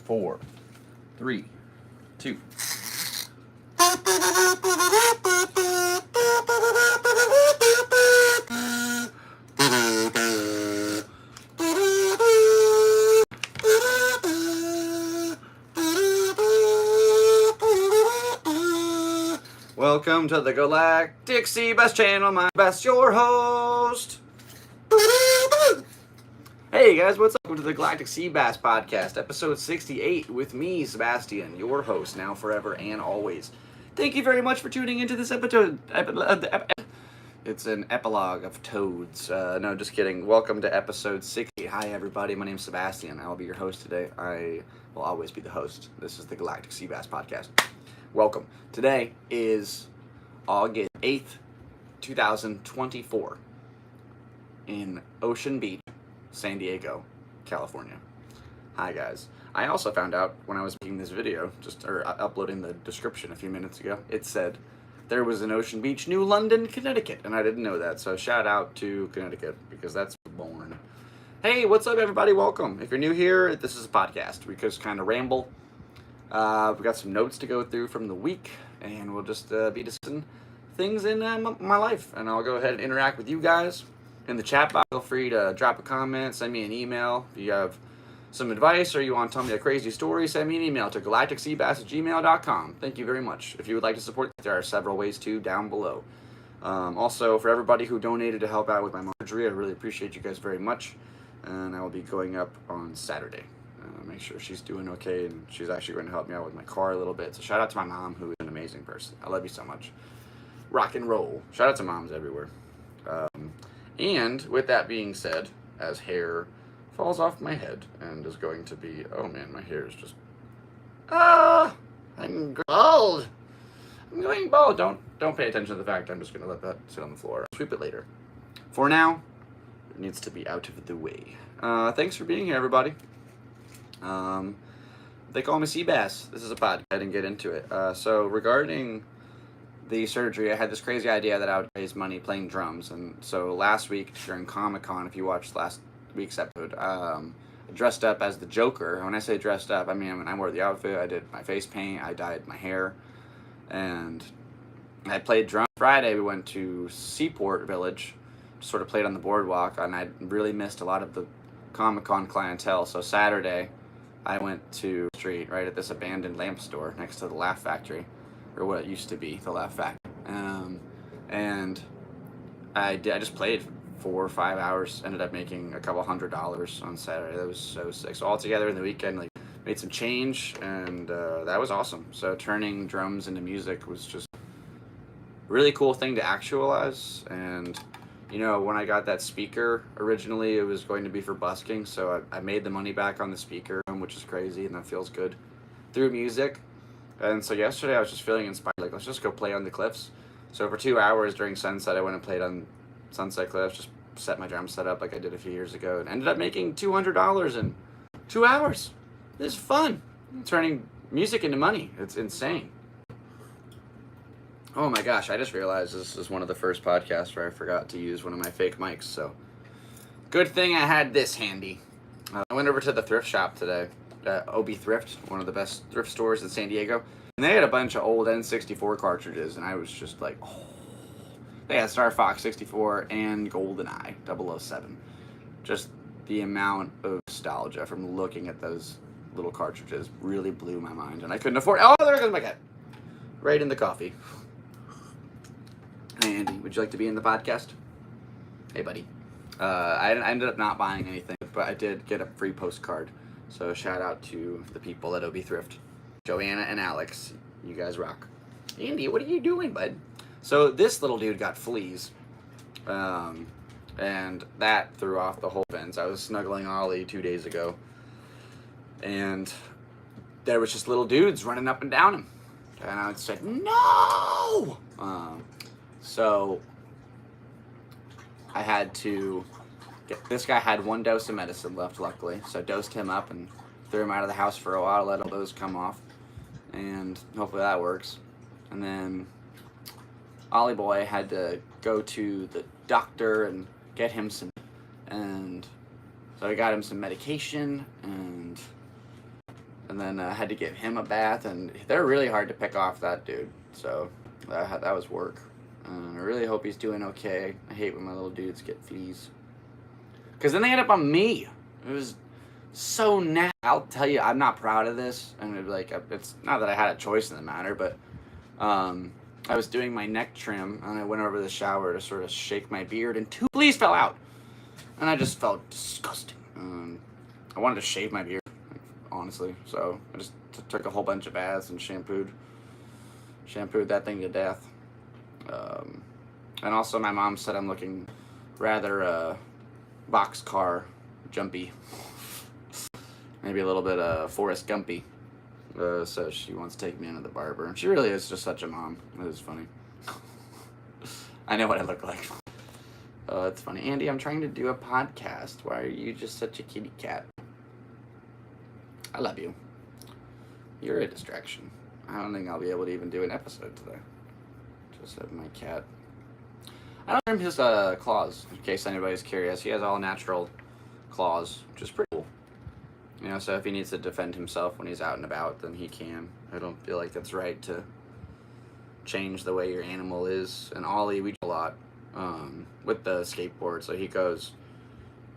4, 3, 2. Welcome to the Galactic Seabass channel. My best, your host. Hey guys, what's up? Welcome to the Galactic Seabass Podcast, episode 68, with me, Sebastian, your host, now, forever, and always. Thank you very much for tuning into this episode. It's an epilogue of toads. No, just kidding. Welcome to episode 68. Hi everybody, my name's Sebastian. I'll be your host today. I will always be the host. This is the Galactic Seabass Podcast. Welcome. Today is August 8th, 2024, in Ocean Beach, San Diego, California. Hi guys. I also found out when I was making this video, uploading the description a few minutes ago, it said there was an Ocean Beach, New London, Connecticut, and I didn't know that, so shout out to Connecticut, because that's born. Hey, what's up everybody? Welcome. If you're new here, this is a podcast. We just kind of ramble. We've got some notes to go through from the week, and we'll just be discussing things in my life, and I'll go ahead and interact with you guys in the chat box. Feel free to drop a comment, send me an email. If you have some advice or you want to tell me a crazy story, send me an email to galacticseabass@gmail.com. Thank you very much. If you would like to support, there are several ways to down below. Also, for everybody who donated to help out with my surgery, I really appreciate you guys very much, and I will be going up on Saturday. Make sure she's doing okay, and she's actually going to help me out with my car a little bit. So shout out to my mom, who is an amazing person. I love you so much. Rock and roll. Shout out to moms everywhere. And with that being said, as hair falls off my head and is going to be, oh man, my hair is just, I'm bald. I'm going bald. Don't pay attention to the fact I'm just going to let that sit on the floor. I'll sweep it later. For now, it needs to be out of the way. Thanks for being here, everybody. They call me Seabass. This is a podcast. I didn't get into it. So regarding the surgery, I had this crazy idea that I would raise money playing drums. And so last week during Comic-Con, if you watched last week's episode, I dressed up as the Joker. When I say dressed up, I mean I wore the outfit, I did my face paint, I dyed my hair, and I played drums. Friday we went to Seaport Village, sort of played on the boardwalk, and I really missed a lot of the Comic-Con clientele. So Saturday I went to the street right at this abandoned lamp store next to the Laugh Factory, or what it used to be, the Laugh Factory. And I just played 4 or 5 hours, ended up making a couple $100 on Saturday. That was so sick. So all together in the weekend, like, made some change, and that was awesome. So turning drums into music was just a really cool thing to actualize. And you know, when I got that speaker, originally it was going to be for busking, so I made the money back on the speaker, which is crazy, and that feels good, through music. And so yesterday I was just feeling inspired, like, let's just go play on the cliffs. So for 2 hours during sunset, I went and played on Sunset Cliffs, just set my drum set up like I did a few years ago, and ended up making $200 in 2 hours. This is fun. Turning music into money. It's insane. Oh my gosh, I just realized this is one of the first podcasts where I forgot to use one of my fake mics, so good thing I had this handy. I went over to the thrift shop today, OB Thrift, one of the best thrift stores in San Diego, and they had a bunch of old N64 cartridges, and I was just like, oh. They had Star Fox 64 and GoldenEye 007. Just the amount of nostalgia from looking at those little cartridges really blew my mind, and I couldn't afford it. Oh, there goes my cat. Right in the coffee. Hey Andy, would you like to be in the podcast? Hey buddy. I ended up not buying anything, but I did get a free postcard. So shout out to the people at OB Thrift. Joanna and Alex, you guys rock. Andy, what are you doing, bud? So this little dude got fleas. And that threw off the whole fence. I was snuggling Ollie 2 days ago, and there was just little dudes running up and down him. And I said, no! So I had to this guy had 1 dose of medicine left, luckily, so I dosed him up and threw him out of the house for a while, let all those come off, and hopefully that works. And then Ollie boy had to go to the doctor and get him some, and so I got him some medication, and and then I had to give him a bath, and they're really hard to pick off, that dude. So that was work. I really hope he's doing okay. I hate when my little dudes get fleas, because then they end up on me. It was so nasty. I'll tell you, I'm not proud of this. And like, it's not that I had a choice in the matter, but I was doing my neck trim, and I went over the shower to sort of shake my beard, and 2 fleas fell out, and I just felt disgusting. I wanted to shave my beard, honestly, so I just took a whole bunch of baths and shampooed that thing to death. And also, my mom said I'm looking rather boxcar jumpy, maybe a little bit Forrest Gumpy. So she wants to take me into the barber. She really is just such a mom. It is funny. I know what I look like. Oh, that's funny. Andy, I'm trying to do a podcast. Why are you just such a kitty cat? I love you. You're a distraction. I don't think I'll be able to even do an episode today. Just have my cat. I don't trim his claws, in case anybody's curious. He has all natural claws, which is pretty cool. You know, so if he needs to defend himself when he's out and about, then he can. I don't feel like that's right to change the way your animal is. And Ollie, we do a lot with the skateboard, so he goes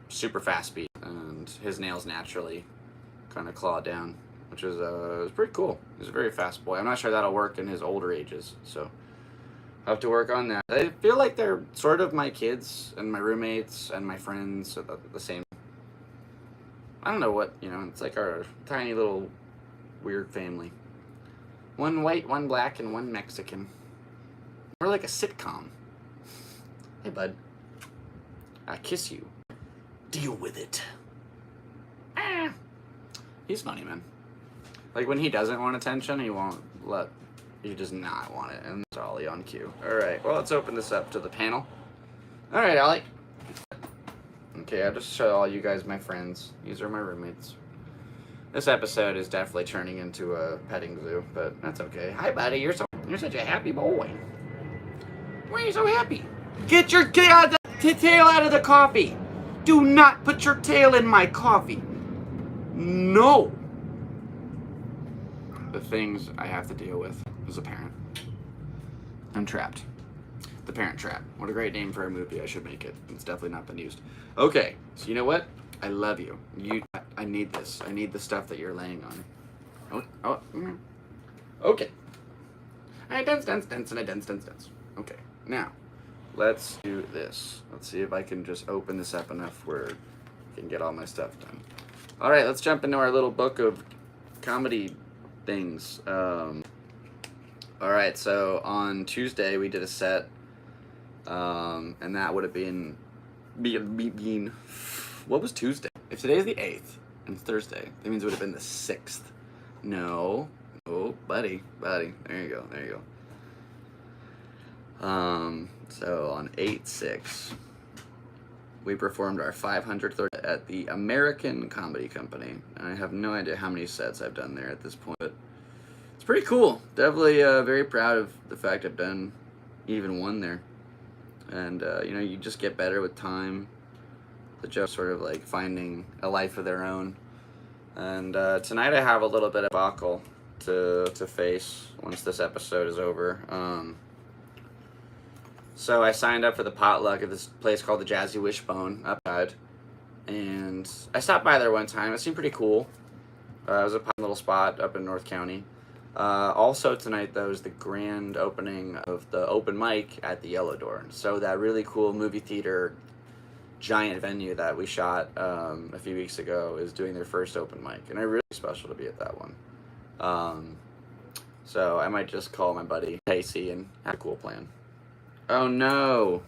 super fast speed, and his nails naturally kind of claw down, which is pretty cool. He's a very fast boy. I'm not sure that'll work in his older ages, so I have to work on that. I feel like they're sort of my kids and my roommates and my friends are the same. I don't know what, it's like our tiny little weird family. One white, one black, and one Mexican. We're like a sitcom. Hey, bud. I kiss you. Deal with it. Ah. He's funny, man. Like, when he doesn't want attention, he does not want it. And that's Ollie on cue. Alright, well, let's open this up to the panel. Alright, Ollie. Okay, I'll just show all you guys my friends. These are my roommates. This episode is definitely turning into a petting zoo, but that's okay. Hi, buddy. You're such a happy boy. Why are you so happy? Get your tail out of the coffee. Do not put your tail in my coffee. No. The things I have to deal with as a parent. I'm trapped. The Parent Trap. What a great name for a movie. I should make it. It's definitely not been used. Okay, so you know what? I love you. I need this. I need the stuff that you're laying on. Okay. I dance. Okay, now, let's do this. Let's see if I can just open this up enough where I can get all my stuff done. Alright, let's jump into our little book of comedy things. Alright, so on Tuesday we did a set. And that would have been what was Tuesday? If today's the 8th and it's Thursday, that means it would have been the 6th. No. Oh, buddy. There you go. So on 8/6, we performed our 500th at the American Comedy Company. And I have no idea how many sets I've done there at this point, but it's pretty cool. Definitely very proud of the fact I've done even one there. And, you just get better with time. The jokes sort of like finding a life of their own. And tonight I have a little bit of debacle to face once this episode is over. So I signed up for the potluck at this place called the Jazzy Wishbone outside. And I stopped by there one time. It seemed pretty cool. It was a fun little spot up in North County. Also tonight, though, is the grand opening of the open mic at the Yellow Door. So that really cool movie theater giant venue that we shot a few weeks ago is doing their first open mic. And it's really special to be at that one. So I might just call my buddy Casey and have a cool plan. Oh no.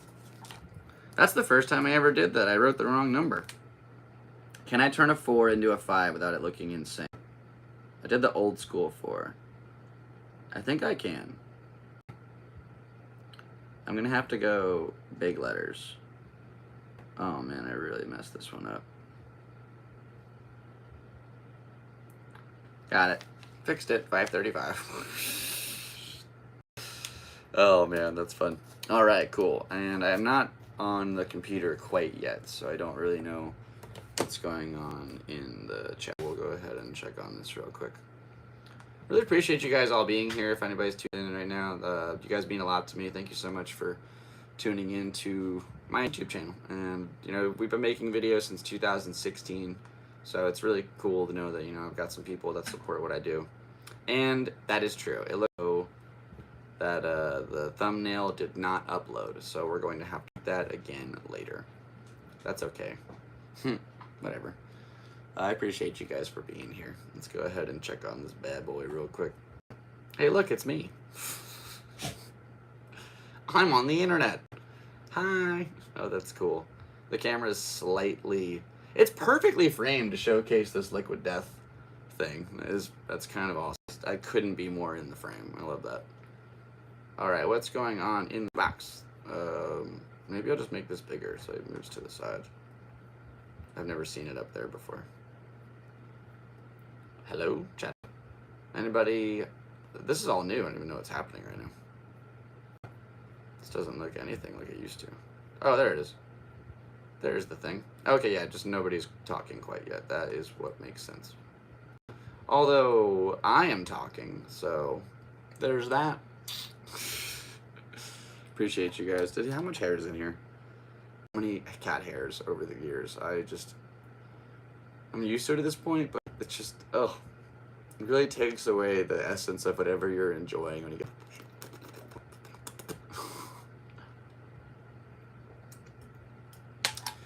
That's the first time I ever did that. I wrote the wrong number. Can I turn a 4 into a 5 without it looking insane? I did the old school 4. I think I can. I'm gonna have to go big letters. Oh man, I really messed this one up. Got it. Fixed it. 535. Oh man, that's fun. Alright, cool. And I'm not on the computer quite yet, so I don't really know what's going on in the chat. We'll go go ahead and check on this real quick. Really appreciate you guys all being here. If anybody's tuning in right now, you guys mean a lot to me. Thank you so much for tuning in to my YouTube channel. And, we've been making videos since 2016. So it's really cool to know that, I've got some people that support what I do. And that is true. It looks that the thumbnail did not upload. So we're going to have to do that again later. That's okay. Whatever. I appreciate you guys for being here. Let's go ahead and check on this bad boy real quick. Hey, look, it's me. I'm on the internet. Hi. Oh, that's cool. The camera's it's perfectly framed to showcase this liquid death thing. That's kind of awesome. I couldn't be more in the frame. I love that. Alright, what's going on in the box? Maybe I'll just make this bigger so it moves to the side. I've never seen it up there before. Hello, chat. Anybody? This is all new. I don't even know what's happening right now. This doesn't look anything like it used to. Oh, there it is. There's the thing. Okay, yeah, just nobody's talking quite yet. That is what makes sense. Although, I am talking, so there's that. Appreciate you guys. How much hair is in here? How many cat hairs over the years? I'm used to it at this point, but it's just, it really takes away the essence of whatever you're enjoying when you get.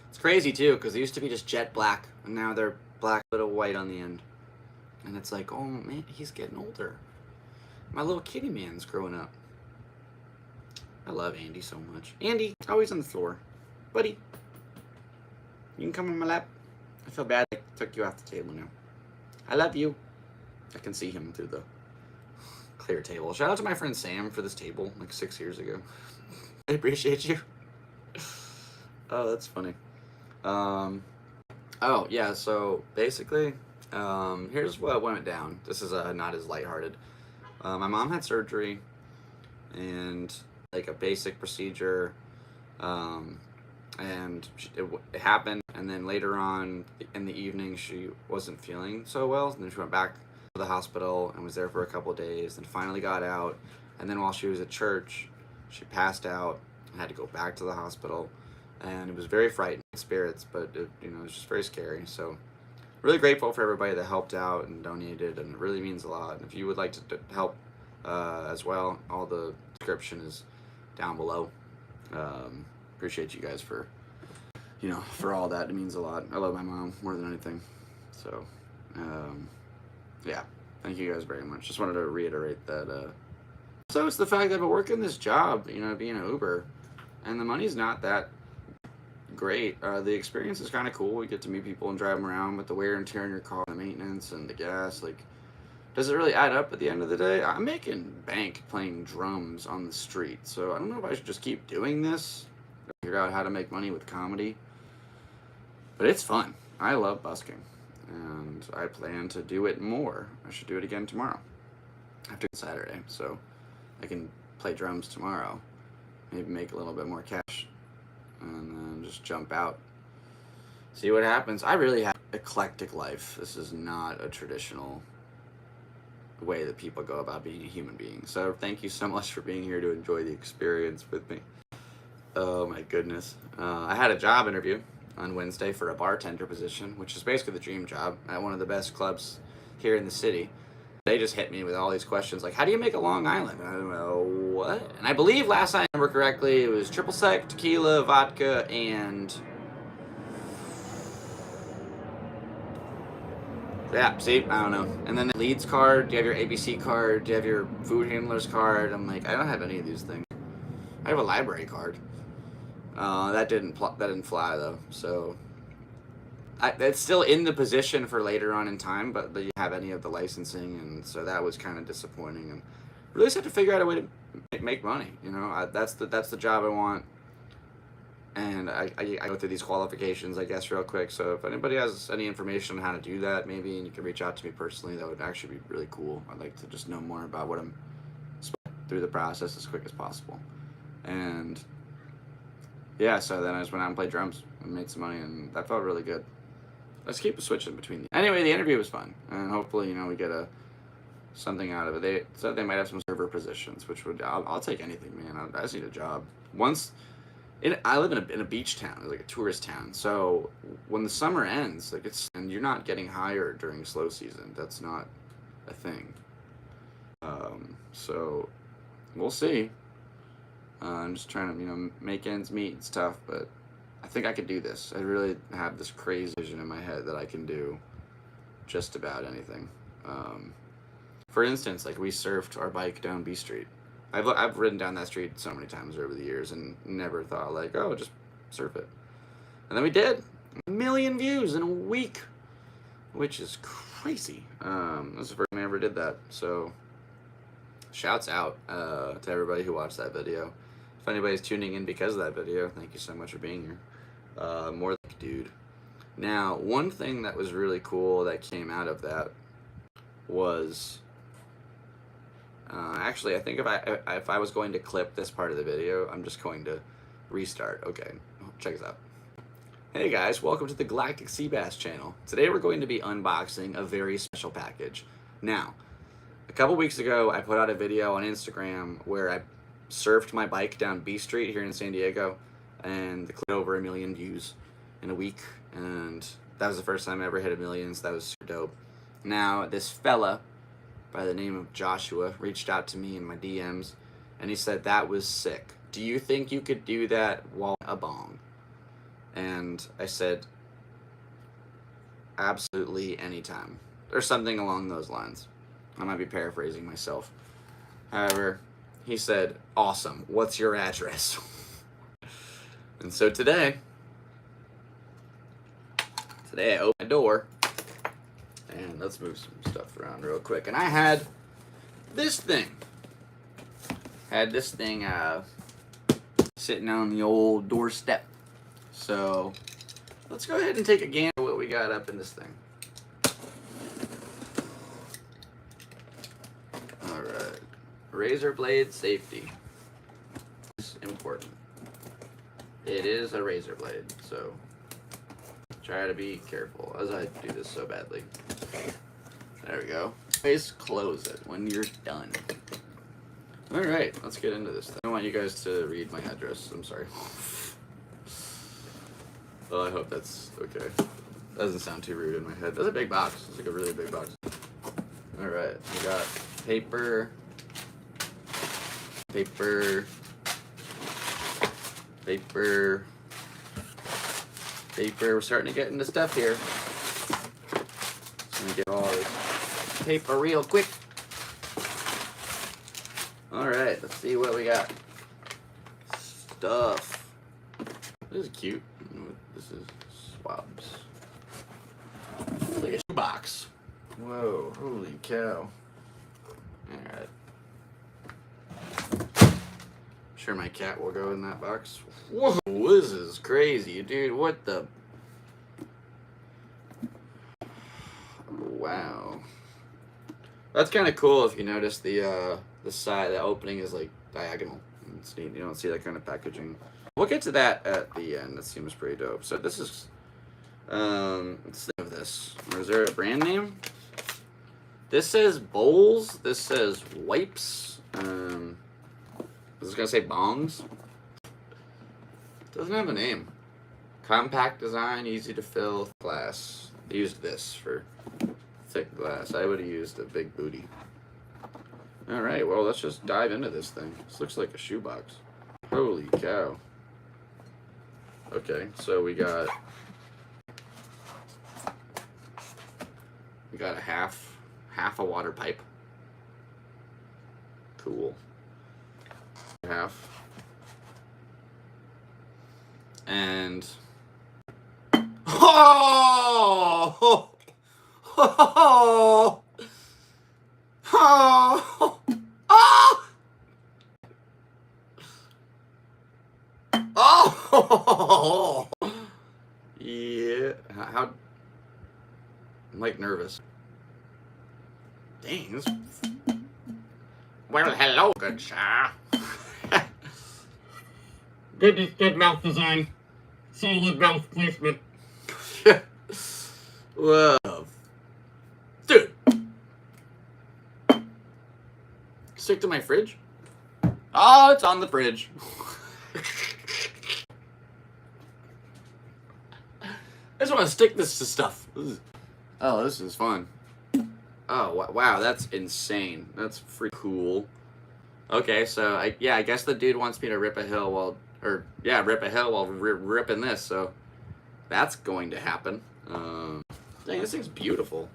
It's crazy too, because they used to be just jet black, and now they're black with a white on the end. And it's like, oh man, he's getting older. My little kitty man's growing up. I love Andy so much. Andy, always on the floor. Buddy, you can come on my lap. I feel bad I took you off the table now. I love you. I can see him through the clear table. Shout out to my friend Sam for this table, like 6 years ago. I appreciate you. Oh, that's funny. Oh, yeah, so basically, here's what went down. This is not as lighthearted. My mom had surgery, and like a basic procedure, and it happened, and then later on in the evening she wasn't feeling so well, and then she went back to the hospital and was there for a couple of days, and finally got out, and then while she was at church she passed out and had to go back to the hospital, and it was very frightening spirits, but it was just very scary. So really grateful for everybody that helped out and donated, and it really means a lot. And if you would like to help as well, all the description is down below. Appreciate you guys for for all that. It means a lot. I love my mom more than anything. So yeah, thank you guys very much. Just wanted to reiterate that. So it's the fact that I've been working this job, being an Uber, and the money's not that great. The experience is kind of cool. We get to meet people and drive them around, but the wear and tear on your car, the maintenance and the gas, does it really add up at the end of the day? I'm making bank playing drums on the street, so I don't know if I should just keep doing this, figure out how to make money with comedy. But it's fun. I love busking, and I plan to do it more. I should do it again tomorrow. After Saturday, so I can play drums tomorrow, maybe make a little bit more cash, and then just jump out, see what happens. I really have an eclectic life. This is not a traditional way that people go about being a human being. So thank you so much for being here to enjoy the experience with me. Oh my goodness. I had a job interview on Wednesday for a bartender position, which is basically the dream job at one of the best clubs here in the city. They just hit me with all these questions like, how do you make a Long Island? And I don't know what. And I believe last I remember correctly, it was triple sec, tequila, vodka, and yeah, see, I don't know. And then the leads card, do you have your ABC card? Do you have your food handler's card? I'm like, I don't have any of these things. I have a library card. That didn't fly though. So it's still in the position for later on in time, but you have any of the licensing, and so that was kind of disappointing. And really just have to figure out a way to make money. That's the job I want. And I go through these qualifications, I guess, real quick. So if anybody has any information on how to do that, maybe, and you can reach out to me personally, that would actually be really cool. I'd like to just know more about what I'm through the process as quick as possible. And yeah, so then I just went out and played drums and made some money, and that felt really good. let's keep switching between the... Anyway, the interview was fun, and hopefully, we get something out of it. They might have some server positions, which I'll take anything, man. I just need a job. I live in a beach town, like a tourist town. So when the summer ends, and you're not getting hired during slow season. That's not a thing. So we'll see. I'm just trying to, make ends meet. It's tough, but I think I could do this. I really have this crazy vision in my head that I can do just about anything. For instance, we surfed our bike down B Street. I've ridden down that street so many times over the years and never thought just surf it. And then we did. 1 million views in a week, which is crazy. That's the first time I ever did that. So shouts out to everybody who watched that video. If anybody's tuning in because of that video, thank you so much for being here. More like dude. Now, one thing that was really cool that came out of that was... actually, I think if I was going to clip this part of the video, I'm just going to restart. Okay, check this out. Hey guys, welcome to the Galactic Seabass channel. Today we're going to be unboxing a very special package. Now, a couple weeks ago, I put out a video on Instagram where I surfed my bike down B Street here in San Diego, and it clicked over 1 million views in a week, and that was the first time I ever hit 1 million, so that was super dope. Now, this fella by the name of Joshua reached out to me in my DMs, and he said that was sick. Do you think you could do that while a bong? And I said, absolutely anytime, or something along those lines. I might be paraphrasing myself. However, he said, awesome, what's your address? And so today I opened my door. And let's move some stuff around real quick. And I had this thing. Sitting on the old doorstep. So let's go ahead and take a gander at what we got up in this thing. Alright. Razor blade safety. It's important. It is a razor blade, so try to be careful, as I do this so badly. There we go. Always close it when you're done. Alright, let's get into this thing. I want you guys to read my address. I'm sorry. Well, I hope that's okay. Doesn't sound too rude in my head. That's a big box. It's like a really big box. Alright, we got paper. We're starting to get into stuff here. Just gonna get all this paper real quick. Alright, let's see what we got. Stuff. This is cute. This is swabs. It's like a shoebox. Whoa, holy cow. Alright. Sure my cat will go in that box. Whoa, this is crazy, dude. What the... Wow. That's kind of cool if you notice the side, the opening is like diagonal. It's neat. You don't see that kind of packaging. We'll get to that at the end. That seems pretty dope. So this is, let's think of this. Or is there a brand name? This says bowls. This says wipes. This is gonna say bongs. Doesn't have a name. Compact design, easy to fill, glass. I used this for thick glass. I would have used a big booty. Alright, well, let's just dive into this thing. This looks like a shoebox. Holy cow. Okay, so we got a half a water pipe. Cool. Half. And oh! Oh! Oh! Oh! Oh! Yeah. How? I'm like nervous. Dang. This... Well, hello, good sir. Good mouth design. Solid mouth placement. Whoa. Dude. Stick to my fridge? Oh, it's on the fridge. I just want to stick this to stuff. Oh, this is fun. Oh, wow, that's insane. That's freaking cool. Okay, so, I guess the dude wants me to rip a hill while ripping this, so that's going to happen. Dang, this thing's beautiful.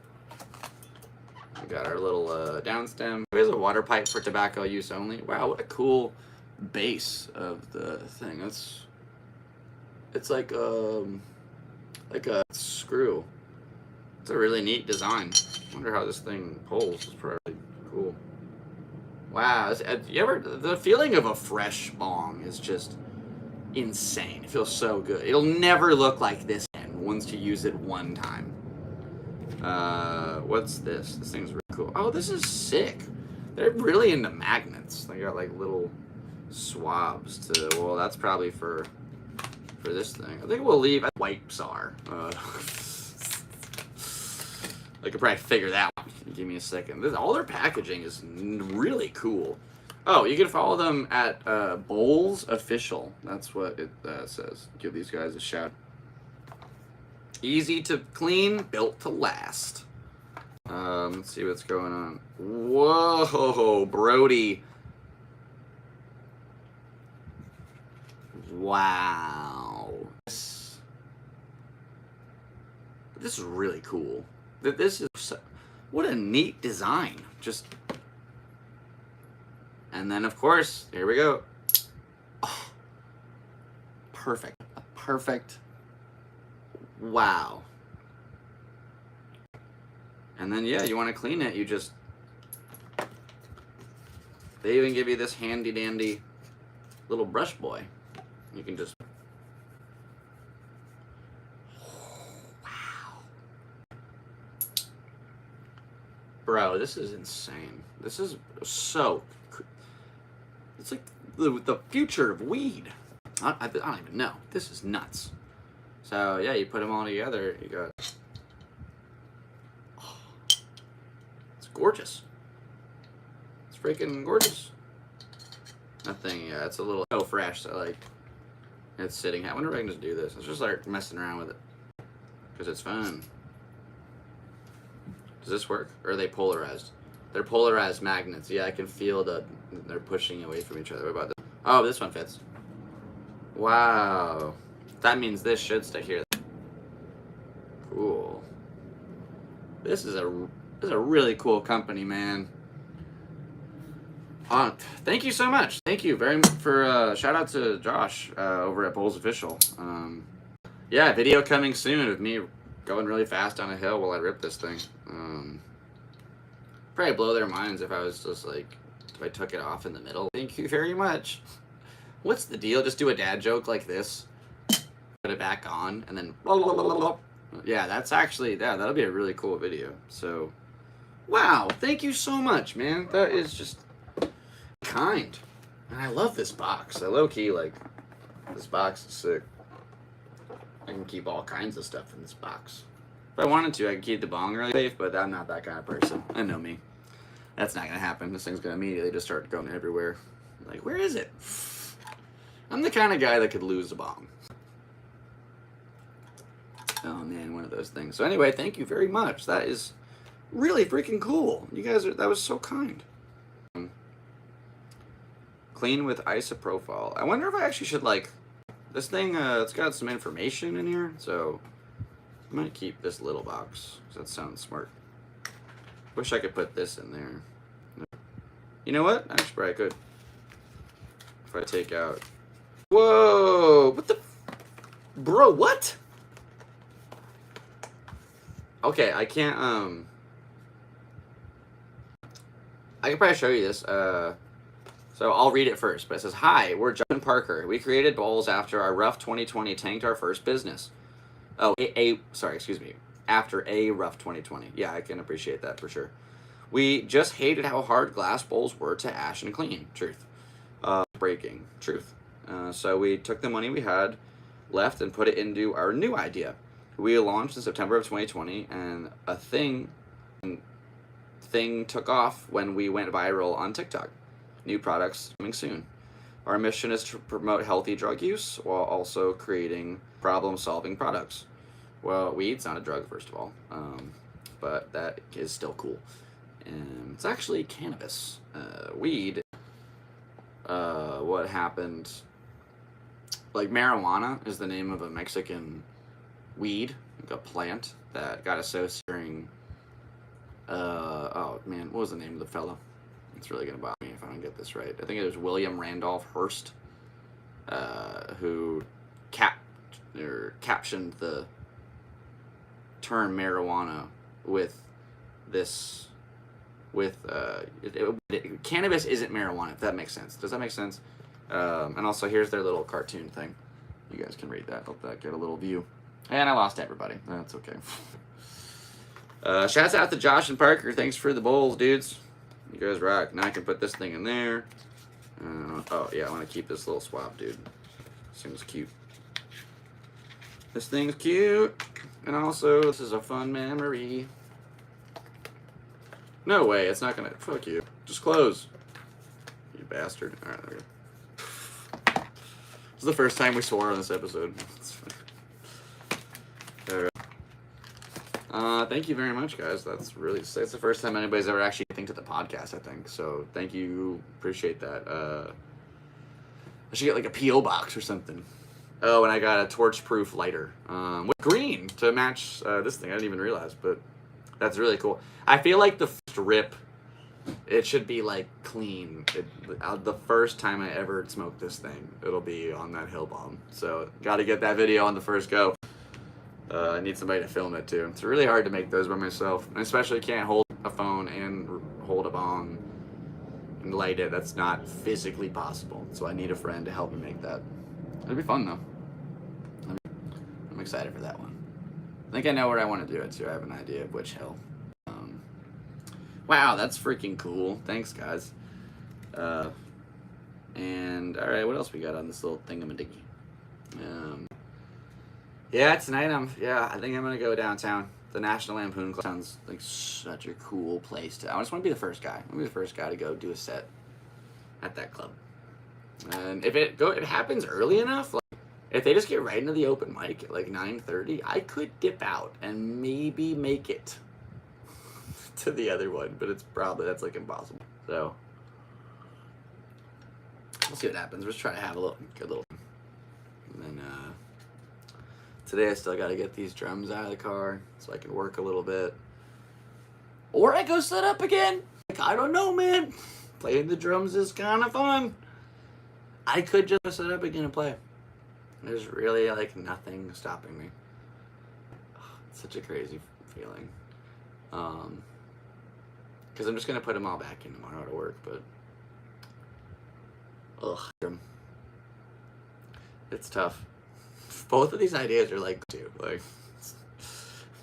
We got our little downstem. There's a water pipe for tobacco use only. Wow, what a cool base of the thing. It's like a screw. It's a really neat design. I wonder how this thing pulls. It's probably cool. Wow, the feeling of a fresh bong is just insane. It feels so good. It'll never look like this again once you use it one time. What's this? This thing's really cool. Oh, this is sick. They're really into magnets. They got like little swabs to, well, that's probably for this thing. I think we'll leave wipes are. I could probably figure that out. Give me a second. All their packaging is really cool. Oh, you can follow them at Bowls Official. That's what it says. Give these guys a shout. Easy to clean, built to last. Let's see what's going on. Whoa, Brody. Wow. This is really cool. This is what a neat design. Just, and then of course, here we go. Oh, perfect. A perfect. Wow. And then yeah, you want to clean it, you just, they even give you this handy dandy little brush boy. You can just, bro, this is insane. This is so, it's like the future of weed. I don't even know. This is nuts. So yeah, you put them all together, you got, oh, it's gorgeous. It's freaking gorgeous. That thing, yeah, it's a little so fresh. So like, it's sitting. I wonder if I can just do this. Let's just start messing around with it because it's fun. Does this work? Or are they polarized? They're polarized magnets. Yeah, I can feel they're pushing away from each other. What about this? Oh, this one fits. Wow. That means this should stay here. Cool. This is a really cool company, man. Thank you so much. Thank you very much for shout out to Josh over at Bowls Official. Yeah, video coming soon of me going really fast down a hill while I rip this thing. Probably blow their minds if I was just like, if I took it off in the middle. Thank you very much. What's the deal? Just do a dad joke like this, put it back on, and then blah, blah, blah, blah, blah. Yeah, that's actually, yeah, that'll be a really cool video. So, wow, thank you so much, man. That is just kind. And I love this box. I low-key, like, this box is sick. I can keep all kinds of stuff in this box. If I wanted to, I could keep the bong really safe, but I'm not that kind of person. I know me. That's not going to happen. This thing's going to immediately just start going everywhere. Like, where is it? I'm the kind of guy that could lose a bong. Oh, man, one of those things. So anyway, thank you very much. That is really freaking cool. You guys that was so kind. Clean with isopropyl. I wonder if I actually should, like, this thing, it's got some information in here, so I might keep this little box, because that sounds smart. Wish I could put this in there. You know what? Actually, probably could. If I take out... Whoa! What the... Bro, what? Okay, I can't, I can probably show you this, so I'll read it first, but it says, "Hi, we're John and Parker. We created Bowls after our rough 2020 tanked our first business." Oh, sorry, excuse me. After a rough 2020. Yeah, I can appreciate that for sure. "We just hated how hard glass bowls were to ash and clean." Truth. Breaking. Truth. So we took the money we had left and put it into our new idea. we launched in September of 2020, and a thing took off when we went viral on TikTok. New products coming soon. Our mission is to promote healthy drug use while also creating problem-solving products. Well, weed's not a drug, first of all, but that is still cool. And it's actually cannabis. Weed, what happened, like marijuana is the name of a Mexican weed, like a plant that got associated during, oh man, what was the name of the fellow? It's really going to bother me if I don't get this right. I think it was William Randolph Hearst, who captioned the term marijuana with this, cannabis isn't marijuana, if that makes sense. Does that make sense? And also, here's their little cartoon thing. You guys can read that. Hope that get a little view. And I lost everybody. That's okay. Shouts out to Josh and Parker. Thanks for the bowls, dudes. You guys rock. Now I can put this thing in there. Oh, yeah, I want to keep this little swab, dude. This thing's cute. This thing's cute. And also, this is a fun memory. No way, it's not going to... Fuck you. Just close. You bastard. All right, there we go. This is the first time we swore on this episode. Thank you very much, guys. It's the first time anybody's ever actually listened to the podcast, I think. So thank you. Appreciate that. I should get like a P.O. box or something. Oh, and I got a torch-proof lighter with green to match this thing. I didn't even realize, but that's really cool. I feel like the first rip, it should be like clean. The first time I ever smoke this thing, it'll be on that hill bomb. So got to get that video on the first go. I need somebody to film it too. It's really hard to make those by myself, and especially can't hold a phone and hold a bong and light it. That's not physically possible. So I need a friend to help me make that. It'll be fun though. I'm excited for that one. I think I know where I want to do it too. I have an idea of which hill. Wow, that's freaking cool. Thanks, guys. And all right, what else we got on this little thingamadiggy? Yeah, tonight I think I'm gonna go downtown. The National Lampoon Club sounds like such a cool place to. I just want to be the first guy. I want to be the first guy to go do a set at that club. And if it happens early enough, like if they just get right into the open mic at like 9:30, I could dip out and maybe make it to the other one. But that's like impossible. So we'll see what happens. We're just trying to have a good little. And then today I still got to get these drums out of the car so I can work a little bit. Or I go set up again. Like, I don't know, man. Playing the drums is kind of fun. I could just set up again and play. There's really like nothing stopping me. It's such a crazy feeling. Because I'm just going to put them all back in tomorrow to work, but it's tough. Both of these ideas are like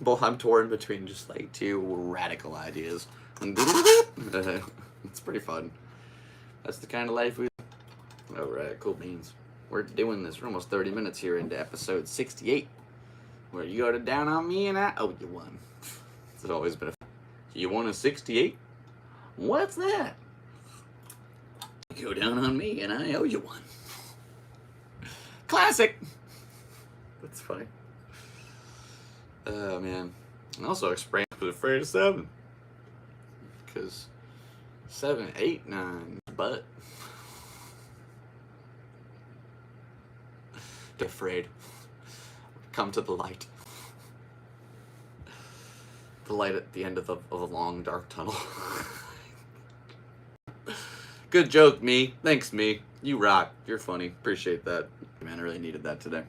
both I'm torn between just like two radical ideas. It's pretty fun. That's the kind of life we. All right, cool beans. We're doing this. We're almost 30 minutes here into episode 68, where you go to down on me and you won. It's always been you won a 68. What's that? You go down on me and I owe you one. Classic. That's funny. Oh, man. And also, Express was afraid of 7. Because 7, 8, 9, but. Afraid. Come to the light. The light at the end of a long, dark tunnel. Good joke, me. Thanks, me. You rock. You're funny. Appreciate that. Man, I really needed that today.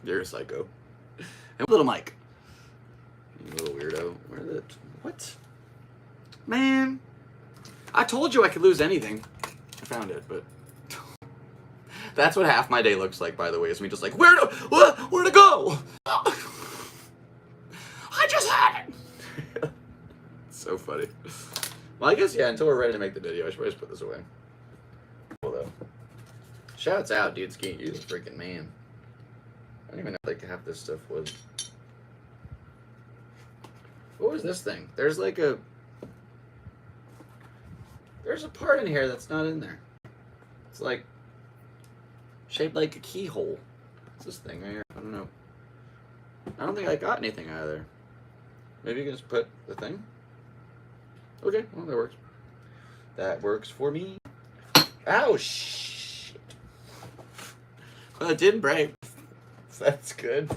You're a psycho. And little Mike. You little weirdo. What? Man. I told you I could lose anything. I found it, but... That's what half my day looks like, by the way, is me just like, where to go? I just had it. So funny. Well, I guess, yeah, until we're ready to make the video, I should just put this away. Cool, though. Shouts out, dude. Ski, you're the freaking man. don't even know like half this stuff was. What was this thing? There's like a part in here that's not in there. It's like shaped like a keyhole. What's this thing right here? I don't know. I don't think I got anything out of there. Maybe you can just put the thing. Okay, well that works. That works for me. Ow, shit. Well, it didn't break. That's good.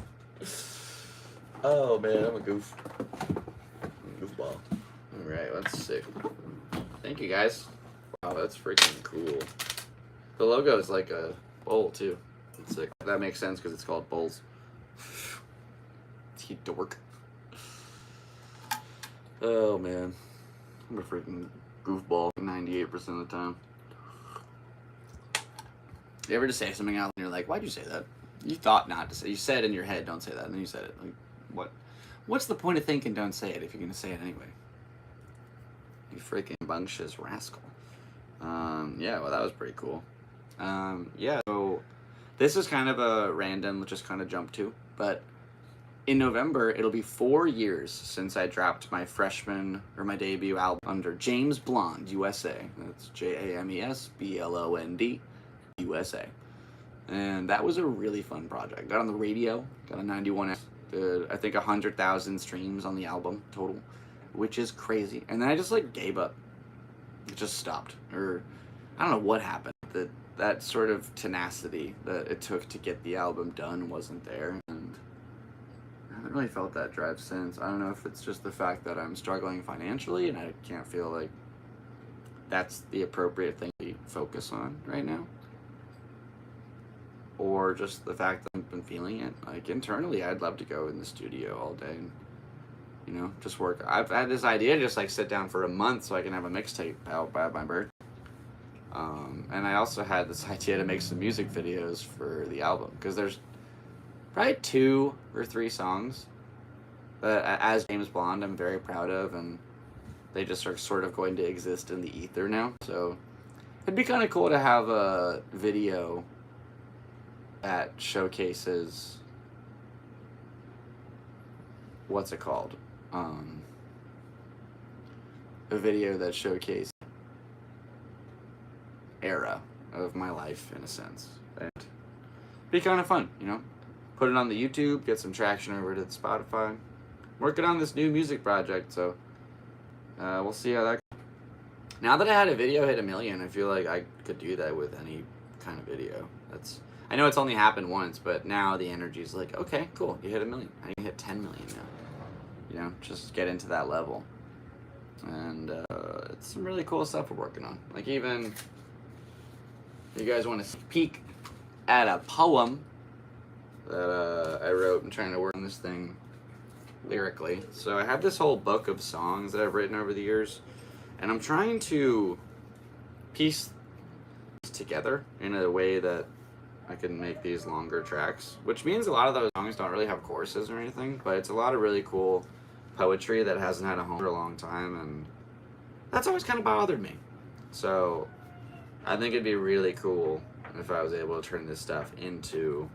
Oh man, I'm a goofball. Alright, let's see. Thank you guys. Wow, that's freaking cool. The logo is like a bowl too. It's sick. That makes sense because it's called bowls. You dork. Oh man. I'm a freaking goofball 98% of the time. You ever just say something out and you're like, why'd you say that? You thought not to say. You said in your head, don't say that, and then you said it. Like, what? What's the point of thinking don't say it if you're gonna say it anyway? You freaking bunctious rascal. Yeah, well that was pretty cool. Yeah, so this is kind of a random, just kind of jump to, but in November, it'll be 4 years since I dropped my my debut album under James Blonde, USA. That's JamesBlond, USA. And that was a really fun project. Got on the radio, got a 91F, did I think 100,000 streams on the album total, which is crazy. And then I just like gave up. It just stopped. Or I don't know what happened. That sort of tenacity that it took to get the album done wasn't there. And I haven't really felt that drive since. I don't know if it's just the fact that I'm struggling financially and I can't feel like that's the appropriate thing to focus on right now. Or just the fact that I've been feeling it. Like internally, I'd love to go in the studio all day and, you know, just work. I've had this idea to just like sit down for a month so I can have a mixtape out by my birthday. And I also had this idea to make some music videos for the album because there's probably 2 or 3 songs that, as James Blonde, I'm very proud of, and they just are sort of going to exist in the ether now. So it'd be kind of cool to have a video that showcases what's it called? A video that showcases era of my life in a sense. And be kind of fun, you know. Put it on the YouTube, get some traction over to the Spotify. I'm working on this new music project, so we'll see how that goes. Now that I had a video hit 1 million, I feel like I could do that with any kind of video. I know it's only happened once, but now the energy is like, okay, cool, you hit 1 million. I can hit 10 million now. You know, just get into that level. And it's some really cool stuff we're working on. Like even, if you guys want to peek at a poem that I wrote. I'm trying to work on this thing lyrically. So I have this whole book of songs that I've written over the years, and I'm trying to piece together in a way that I can make these longer tracks, which means a lot of those songs don't really have choruses or anything, but it's a lot of really cool poetry that hasn't had a home for a long time, and that's always kind of bothered me. So I think it'd be really cool if I was able to turn this stuff into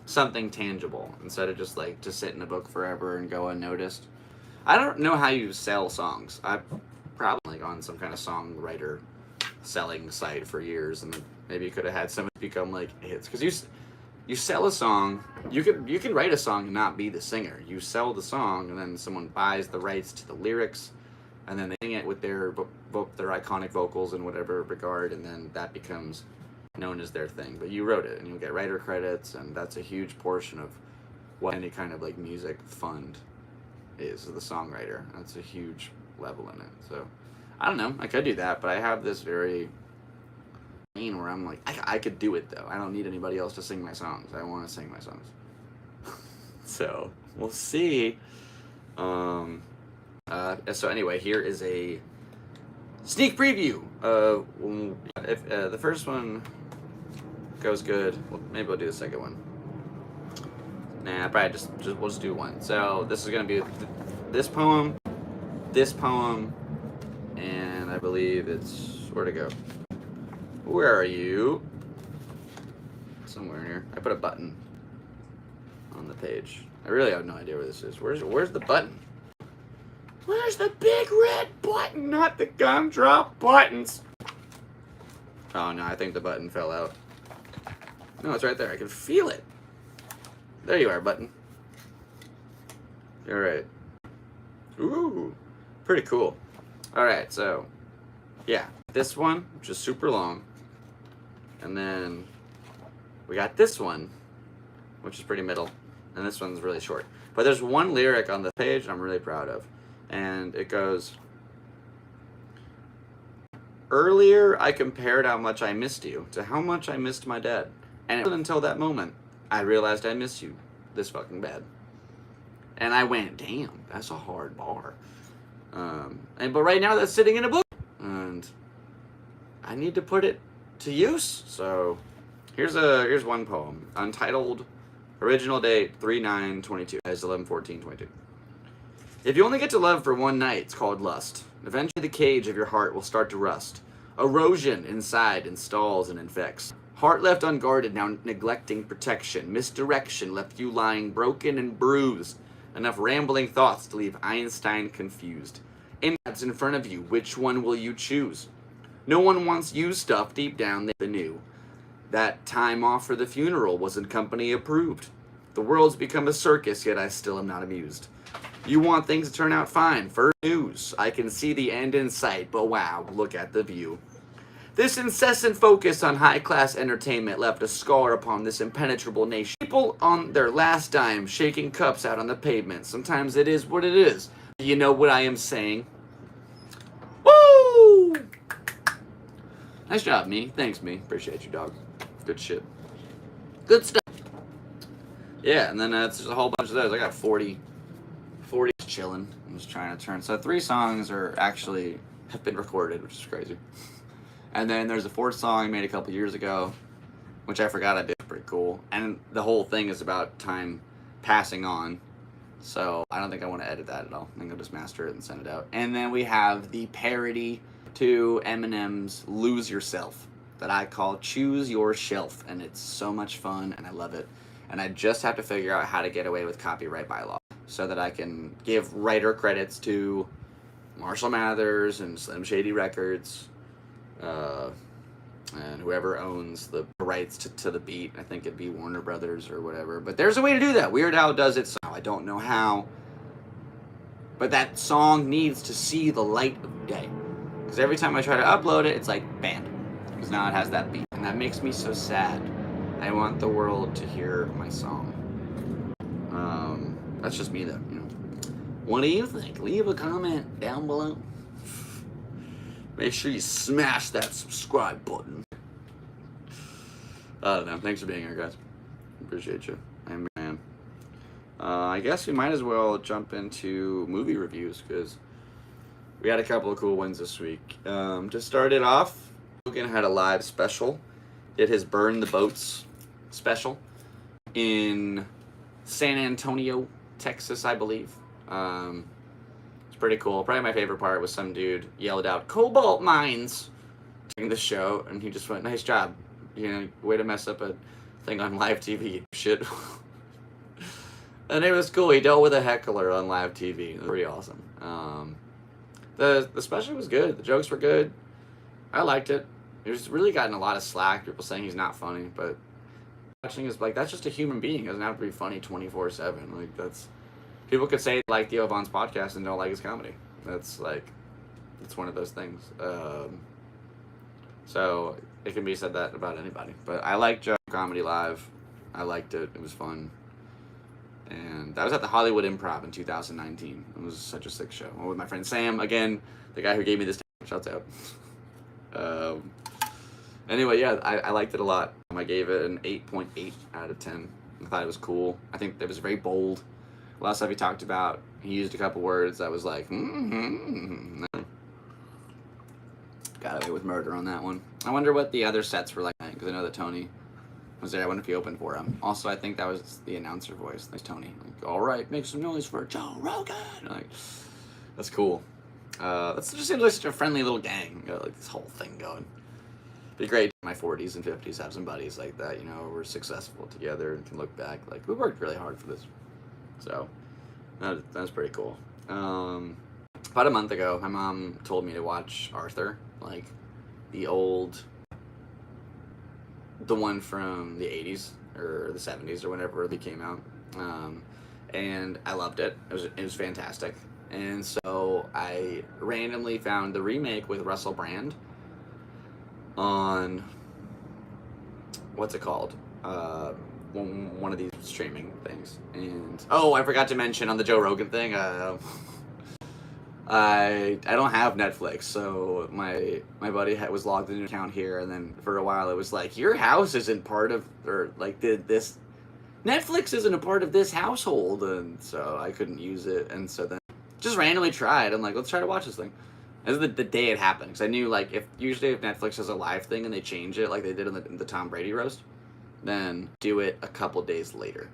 something tangible instead of just like to sit in a book forever and go unnoticed. I don't know how you sell songs. I've probably like on some kind of songwriter selling site for years, and maybe you could have had some become like hits, because you sell a song, you can write a song and not be the singer. You sell the song and then someone buys the rights to the lyrics, and then they sing it with their iconic vocals in whatever regard, and then that becomes known as their thing. But you wrote it, and you'll get writer credits, and that's a huge portion of what any kind of like music fund is, the songwriter. That's a huge level in it. So I don't know, I could do that, but I have this very thing where I'm like, I could do it though. I don't need anybody else to sing my songs. I want to sing my songs. So we'll see. So anyway, here is a sneak preview of if the first one goes good. Well, maybe we'll do the second one. Nah, probably just we'll just do one. So this is gonna be this poem, and I believe it's where to go. Where are you? somewhere in here. I put a button on the page. I really have no idea where this is. Where's the button? Where's the big red button? Not the gumdrop buttons. Oh no, I think the button fell out. No, it's right there. I can feel it. There you are, button. All right. Ooh, pretty cool. All right, so yeah, this one, which is super long, and then we got this one, which is pretty middle, and this one's really short. But there's one lyric on the page I'm really proud of, and it goes, "Earlier I compared how much I missed you to how much I missed my dad, and it wasn't until that moment I realized I missed you this fucking bad." And I went, damn, that's a hard bar. But right now that's sitting in a book, and I need to put it to use. So here's one poem, untitled, original date 3/9/22, as 11/14/22. If you only get to love for one night, it's called lust. Eventually the cage of your heart will start to rust. Erosion inside installs and infects. Heart left unguarded, now neglecting protection. Misdirection left you lying broken and bruised. Enough rambling thoughts to leave Einstein confused. Images in front of you, which one will you choose? No one wants you stuff deep down they knew. That time off for the funeral wasn't company approved. The world's become a circus, yet I still am not amused. You want things to turn out fine, first news. I can see the end in sight, but wow, look at the view. This incessant focus on high-class entertainment left a scar upon this impenetrable nation. People on their last dime shaking cups out on the pavement. Sometimes it is what it is. You know what I am saying? Woo! Nice job, me. Thanks, me. Appreciate you, dog. Good shit. Good stuff. Yeah, and then it's just a whole bunch of those. I got 40 chilling. I'm just trying to turn. So 3 songs have been recorded, which is crazy. And then there's a 4th song I made a couple years ago, which I forgot I did. Pretty cool. And the whole thing is about time passing on. So I don't think I want to edit that at all. I think I'll just master it and send it out. And then we have the parody to Eminem's Lose Yourself that I call Choose Your Shelf. And it's so much fun, and I love it. And I just have to figure out how to get away with copyright bylaw so that I can give writer credits to Marshall Mathers and Slim Shady Records, and whoever owns the rights to the beat. I think it'd be Warner Brothers or whatever. But there's a way to do that. Weird Al does it, so I don't know how. But that song needs to see the light of day. Because every time I try to upload it, it's like banned. Because now it has that beat. And that makes me so sad. I want the world to hear my song. That's just me, though. You know. What do you think? Leave a comment down below. Make sure you smash that subscribe button. I don't know. Thanks for being here, guys. Appreciate you. I'm a man. I guess we might as well jump into movie reviews because we had a couple of cool ones this week. To start it off, Logan had a live special. Did his Burn the Boats special in San Antonio, Texas, I believe. It's pretty cool. Probably my favorite part was some dude yelled out, "Cobalt mines!" during the show, and he just went, "Nice job. You know, way to mess up a thing on live TV, shit." And it was cool. He dealt with a heckler on live TV. It was pretty awesome. The special was good. The jokes were good. I liked it. He's really gotten a lot of slack. People saying he's not funny, but watching is like, that's just a human being. It doesn't have to be funny 24/7. Like, that's, people could say they like Theo Von's podcast and don't like his comedy. That's like, it's one of those things. So it can be said that about anybody. But I liked Joe Comedy Live. I liked it. It was fun. And that was at the Hollywood Improv in 2019. It was such a sick show. With my friend Sam, again, the guy who gave me this. Shouts out. Anyway, yeah, I liked it a lot. I gave it an 8.8 out of 10. I thought it was cool. I think it was very bold. Last stuff he talked about, he used a couple words that was like, Got away with murder on that one. I wonder what the other sets were like, because I know that Tony was there. I wonder if he opened for him. Also, I think that was the announcer voice. There's Tony. Like, all right, make some noise for Joe Rogan. Like, that's cool. That's just seems like such a friendly little gang. Got like this whole thing going. be great in my 40s and 50s have some buddies like that, you know, we're successful together and can look back like we worked really hard for this. So that's pretty cool. About a month ago, my mom told me to watch Arthur, like the one from the 80s or the 70s or whenever they came out. And I loved it. It was fantastic. And so I randomly found the remake with Russell Brand on, what's it called? One of these streaming things. And I forgot to mention on the Joe Rogan thing, I don't have Netflix, so my buddy was logged into an account here, and then for a while it was like, your house isn't part of, or like this Netflix isn't a part of this household, and so I couldn't use it, and so then just randomly tried. I'm like, let's try to watch this thing. This is the day it happened, because I knew like if Netflix has a live thing and they change it like they did in the Tom Brady roast, then do it a couple days later.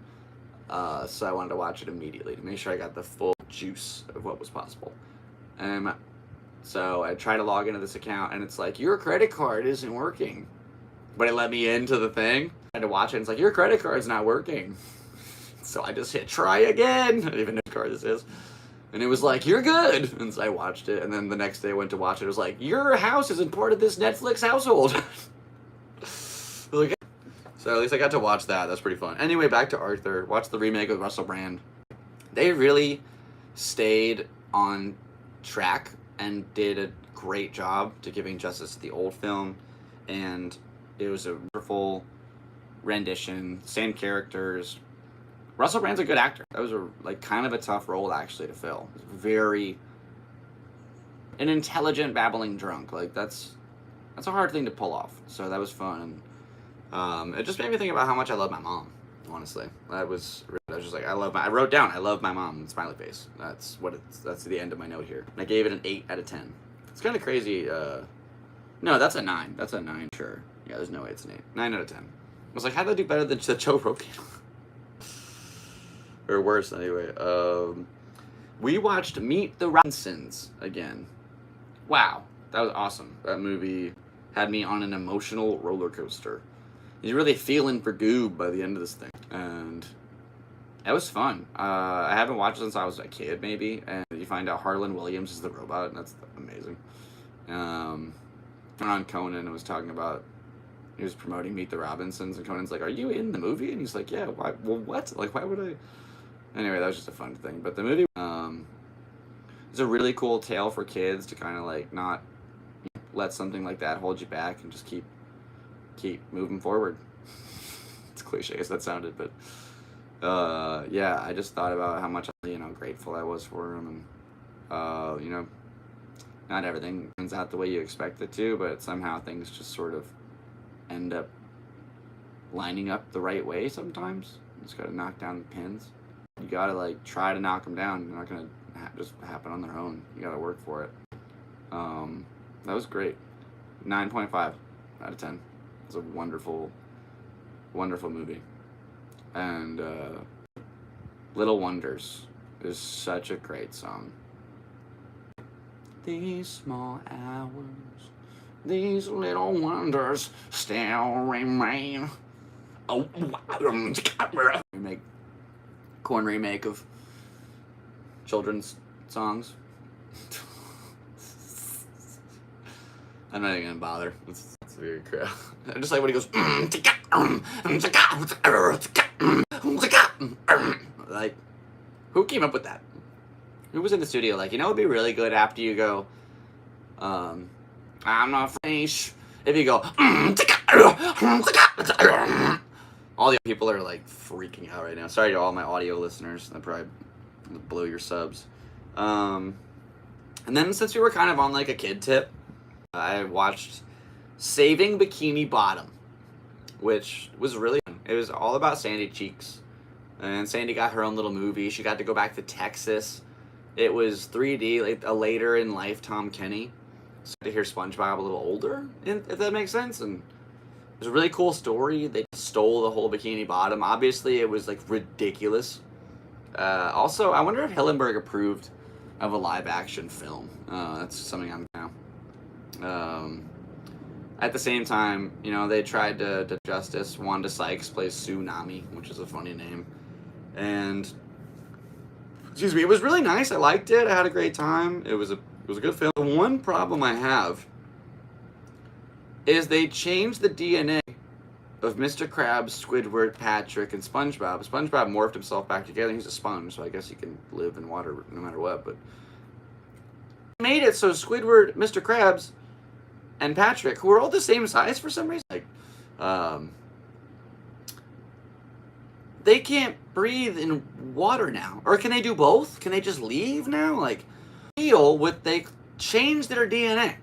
So I wanted to watch it immediately to make sure I got the full juice of what was possible. So I tried to log into this account, and it's like, your credit card isn't working. But it let me into the thing. I had to watch it, and it's like, your credit card's not working. So I just hit try again. I don't even know what card this is. And it was like, you're good. And so I watched it, and then the next day I went to watch it. It was like, your house isn't part of this Netflix household. So at least I got to watch that. That's pretty fun. Anyway, back to Arthur. Watch the remake with Russell Brand. They really stayed on track and did a great job to giving justice to the old film, and it was a wonderful rendition, same characters. Russell Brand's a good actor. That was kind of a tough role actually to fill. Very an intelligent babbling drunk. Like that's a hard thing to pull off. So that was fun. It just made me think about how much I love my mom. Honestly, I was just like, I wrote down, I love my mom, smiley face. That's the end of my note here. And I gave it an 8 out of 10. It's kind of crazy. No, that's a 9. That's a 9, sure. Yeah, there's no way it's an 8. 9 out of 10. I was like, how'd that do better than the Joe Rogan? Or worse, anyway. We watched Meet the Robinsons again. Wow, that was awesome. That movie had me on an emotional roller coaster. You're really feeling for Goob by the end of this thing. And it was fun. I haven't watched it since I was a kid, maybe. And you find out Harlan Williams is the robot, and that's amazing. On Conan, and was talking about, he was promoting Meet the Robinsons, and Conan's like, are you in the movie? And he's like, yeah, why? Well, what? Like, why would I? Anyway, that was just a fun thing. But the movie is a really cool tale for kids to kind of like not let something like that hold you back and just keep moving forward. It's cliche as that sounded, but yeah, I just thought about how much grateful I was for him, and not everything turns out the way you expect it to, but somehow things just sort of end up lining up the right way sometimes. You just gotta knock down the pins. You gotta try to knock them down. They're not gonna just happen on their own. You gotta work for it. That was great. 9.5 out of 10. It's a wonderful, wonderful movie. And Little Wonders is such a great song. These small hours, these little wonders still remain. Oh, corn remake of children's songs. I'm not even gonna bother. It's weird crap. I just like when he goes. Like, who came up with that? Who was in the studio? Like, it'd be really good after you go. I'm not French. If you go. All the people are freaking out right now. Sorry to all my audio listeners. That probably blew your subs. And then since we were kind of on a kid tip, I watched Saving Bikini Bottom, which was really fun. It was all about Sandy Cheeks. And Sandy got her own little movie. She got to go back to Texas. It was 3D, a later in life Tom Kenny. So to hear SpongeBob a little older, if that makes sense. And it was a really cool story. They stole the whole Bikini Bottom. Obviously, it was ridiculous. Also, I wonder if Hillenburg approved of a live action film. That's something I'm now. at the same time, you know, they tried to do justice. Wanda Sykes plays Tsunami, which is a funny name. And, excuse me, it was really nice. I liked it. I had a great time. It was a good film. The one problem I have is they changed the DNA of Mr. Krabs, Squidward, Patrick, and SpongeBob. SpongeBob morphed himself back together. He's a sponge, so I guess he can live in water no matter what. But made it so Squidward, Mr. Krabs, and Patrick, who are all the same size for some reason, like, they can't breathe in water now. Or can they do both? Can they just leave now? Like, they changed their DNA.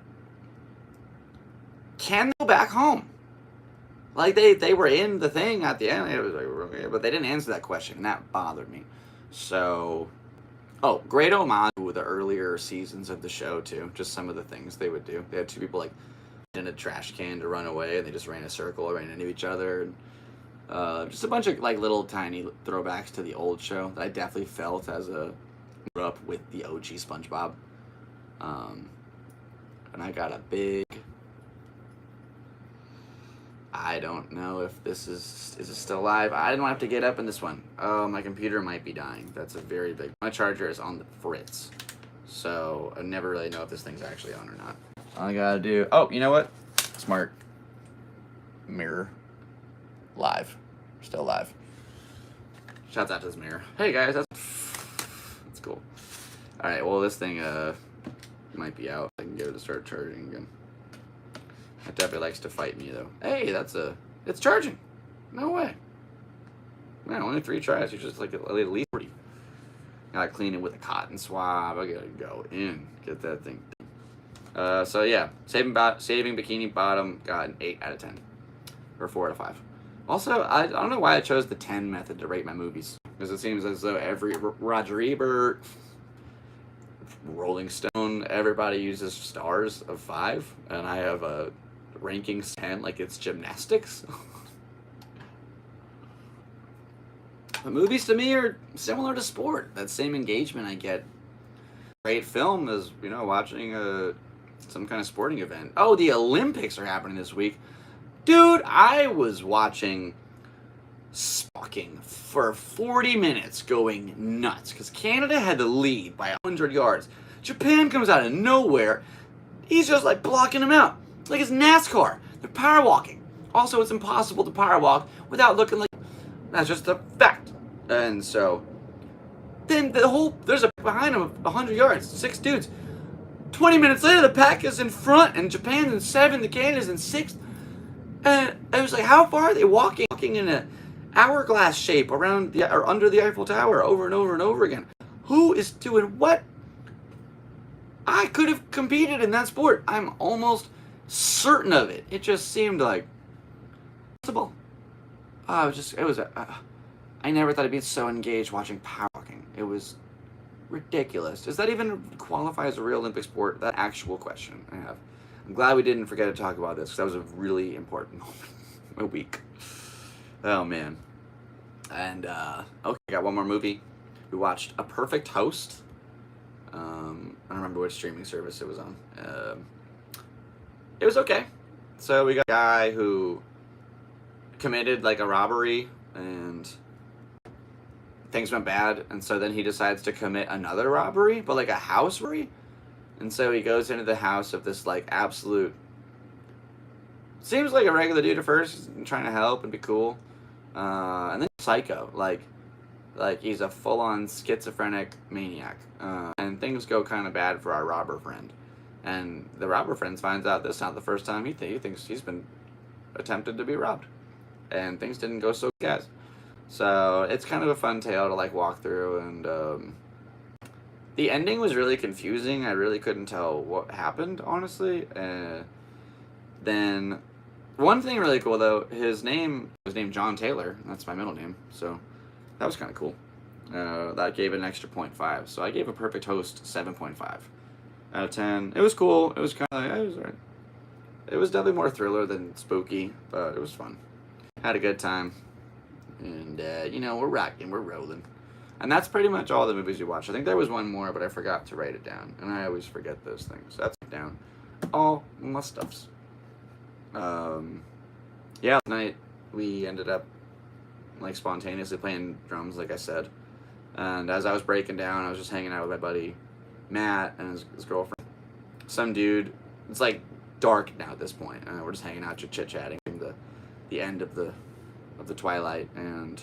Can they go back home? Like, they were in the thing at the end, it was like, okay, but they didn't answer that question, and that bothered me. So, great homage to the earlier seasons of the show, too. Just some of the things they would do. They had two people, like, in a trash can to run away, and they just ran a circle, ran into each other, and just a bunch of, like, little tiny throwbacks to the old show that I definitely felt as a grew up with the OG SpongeBob. And I got a big... I don't know if this is it still live? I didn't have to get up in this one. Oh, my computer might be dying. That's a very big... My charger is on the fritz. So, I never really know if this thing's actually on or not. All I gotta do... Oh, you know what? Smart. Mirror. Live. Still live. Shouts out to this mirror. Hey, guys. That's cool. Alright, well, this thing might be out. I can get it to start charging again. It definitely likes to fight me, though. Hey, it's charging. No way. Man, only 3 tries. You just like at least 40. Gotta clean it with a cotton swab. I gotta go in, get that thing. So yeah, saving Bikini Bottom got an 8 out of 10, or 4 out of 5. Also, I don't know why I chose the 10 method to rate my movies, because it seems as though every Roger Ebert, Rolling Stone, everybody uses stars of 5, and I have a ranking 10 like it's gymnastics. The movies to me are similar to sport. That same engagement I get. Great film is, you know, watching some kind of sporting event. Oh, the Olympics are happening this week. Dude, I was watching stalking for 40 minutes going nuts because Canada had the lead by 100 yards. Japan comes out of nowhere. He's just like blocking him out. It's like it's NASCAR. They're power walking. Also, it's impossible to power walk without looking like... That's just a fact. And so, then there's behind him 100 yards, 6 dudes. 20 minutes later, the pack is in front, and Japan's in 7th, the Canada's in 6th. And I was like, how far are they walking? Walking in an hourglass shape around or under the Eiffel Tower over and over and over again. Who is doing what? I could have competed in that sport. I'm almost certain of it. It just seemed like possible. I never thought I'd be so engaged watching power walking. It was ridiculous. Does that even qualify as a real Olympic sport? That actual question I have. I'm glad we didn't forget to talk about this, because that was a really important moment. A week. Oh, man. And, okay, I got one more movie. We watched A Perfect Host. I don't remember which streaming service it was on. It was okay. So we got a guy who committed, like, a robbery, and things went bad, and so then he decides to commit another robbery, but, like, a house robbery. And so he goes into the house of this, like, absolute... Seems like a regular dude at first, trying to help and be cool. And then psycho. Like he's a full-on schizophrenic maniac. And things go kind of bad for our robber friend. And the robber friend finds out this is not the first time he thinks he's been attempted to be robbed. And things didn't go so good, guys. So it's kind of a fun tale to, like, walk through, and... The ending was really confusing. I really couldn't tell what happened, honestly. Then, one thing really cool, though, his name was named John Taylor. That's my middle name, so that was kind of cool. That gave it an extra 0.5. So I gave A Perfect Host 7.5 out of 10. It was cool. It was kind of like, it was alright. It was definitely more thriller than spooky, but it was fun. Had a good time. And, you know, we're rocking, we're rolling. And that's pretty much all the movies we watched. I think there was one more, but I forgot to write it down. And I always forget those things. So that's down all my stuffs. Yeah, last night we ended up like spontaneously playing drums, like I said. And as I was breaking down, I was just hanging out with my buddy Matt and his girlfriend. Some dude. It's like dark now at this point. We're just hanging out, chit chatting. The end of the twilight, and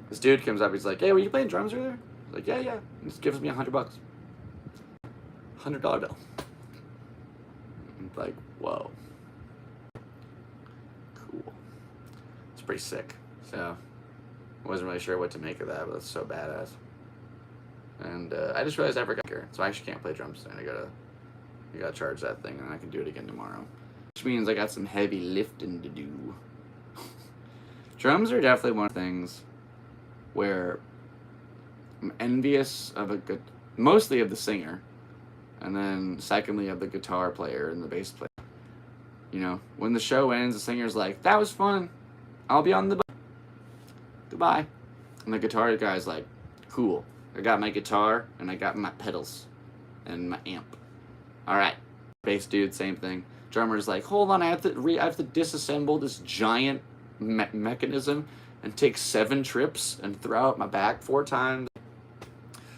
this dude comes up. He's like, "Hey, were you playing drums earlier?" I was like, "Yeah, yeah." He just gives me $100, $100 bill. I'm like, whoa, cool. It's pretty sick. So I wasn't really sure what to make of that, but it's so badass. And I just realized I forgot here, so I actually can't play drums. And I gotta charge that thing, and I can do it again tomorrow. Which means I got some heavy lifting to do. Drums are definitely one of the things where I'm envious of mostly of the singer, and then secondly of the guitar player and the bass player. You know, when the show ends, the singer's like, "That was fun. I'll be on the goodbye." And the guitar guy's like, "Cool. I got my guitar and I got my pedals and my amp. All right." Bass dude, same thing. Drummer's like, "Hold on, I have to disassemble this giant mechanism and take 7 trips and throw out my back 4 times.